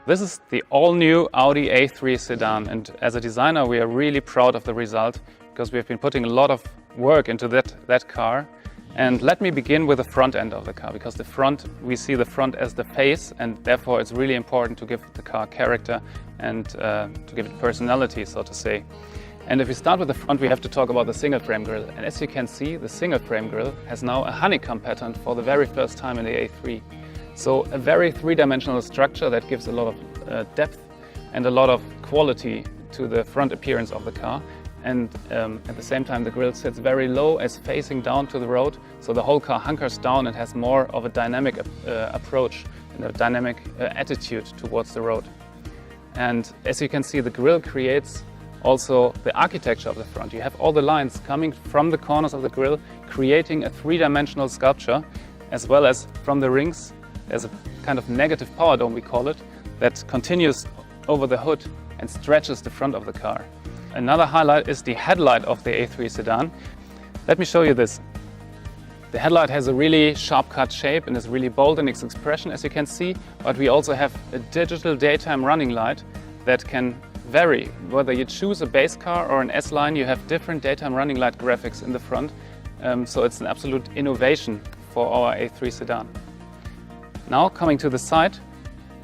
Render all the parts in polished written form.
This is the all-new Audi A3 sedan, and as a designer we are really proud of the result because we have been putting a lot of work into that car. And let me begin with the front end of the car, because we see the front as the face, and therefore it's really important to give the car character and to give it personality, so to say. And if we start with the front, we have to talk about the single frame grille. And as you can see, the single frame grille has now a honeycomb pattern for the very first time in the A3. So a very three-dimensional structure that gives a lot of depth and a lot of quality to the front appearance of the car. And at the same time the grille sits very low as facing down to the road, so the whole car hunkers down and has more of a dynamic approach and a dynamic attitude towards the road. And as you can see, the grille creates also the architecture of the front. You have all the lines coming from the corners of the grille, creating a three-dimensional sculpture, as well as from the rings. There's a kind of negative power dome, we call it, that continues over the hood and stretches the front of the car. Another highlight is the headlight of the A3 sedan. Let me show you this. The headlight has a really sharp-cut shape and is really bold in its expression, as you can see, but we also have a digital daytime running light that can vary. Whether you choose a base car or an S-Line, you have different daytime running light graphics in the front, so it's an absolute innovation for our A3 sedan. Now coming to the side,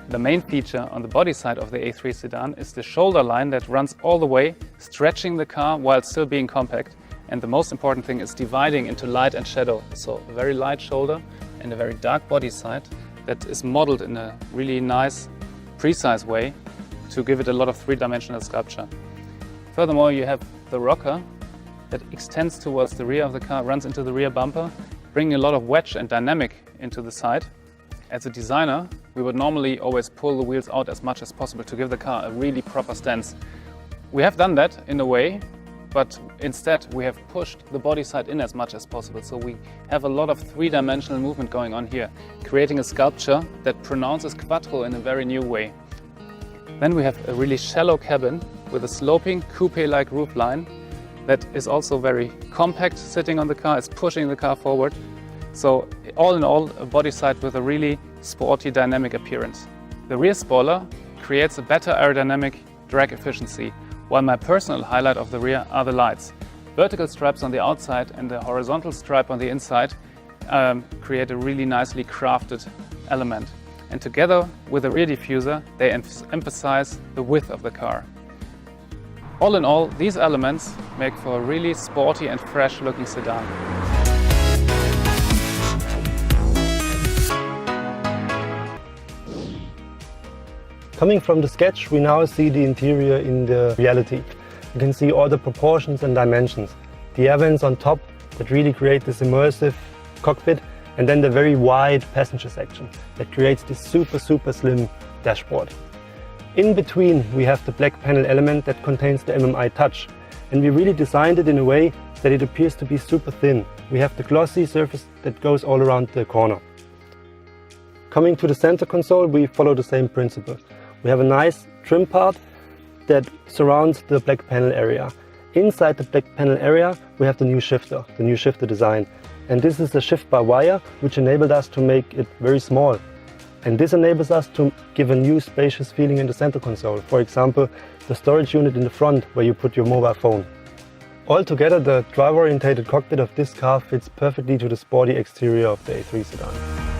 the main feature on the body side of the A3 sedan is the shoulder line that runs all the way, stretching the car while still being compact. And the most important thing is dividing into light and shadow. So a very light shoulder and a very dark body side that is modeled in a really nice, precise way to give it a lot of three-dimensional sculpture. Furthermore, you have the rocker that extends towards the rear of the car, runs into the rear bumper, bringing a lot of wedge and dynamic into the side. As a designer, we would normally always pull the wheels out as much as possible to give the car a really proper stance. We have done that in a way, but instead we have pushed the body side in as much as possible. So we have a lot of three-dimensional movement going on here, creating a sculpture that pronounces quattro in a very new way. Then we have a really shallow cabin with a sloping coupe-like roofline that is also very compact sitting on the car, it's pushing the car forward. So all in all, a body side with a really sporty, dynamic appearance. The rear spoiler creates a better aerodynamic drag efficiency, while my personal highlight of the rear are the lights. Vertical stripes on the outside and the horizontal stripe on the inside create a really nicely crafted element. And together with the rear diffuser, they emphasize the width of the car. All in all, these elements make for a really sporty and fresh looking sedan. Coming from the sketch, we now see the interior in the reality. You can see all the proportions and dimensions. The air vents on top that really create this immersive cockpit, and then the very wide passenger section that creates this super slim dashboard. In between we have the black panel element that contains the MMI touch, and we really designed it in a way that it appears to be super thin. We have the glossy surface that goes all around the corner. Coming to the center console, we follow the same principle. We have a nice trim part that surrounds the black panel area. Inside the black panel area we have the new shifter design. And this is a shift by wire, which enabled us to make it very small. And this enables us to give a new spacious feeling in the center console. For example, the storage unit in the front where you put your mobile phone. Altogether, the driver-oriented cockpit of this car fits perfectly to the sporty exterior of the A3 sedan.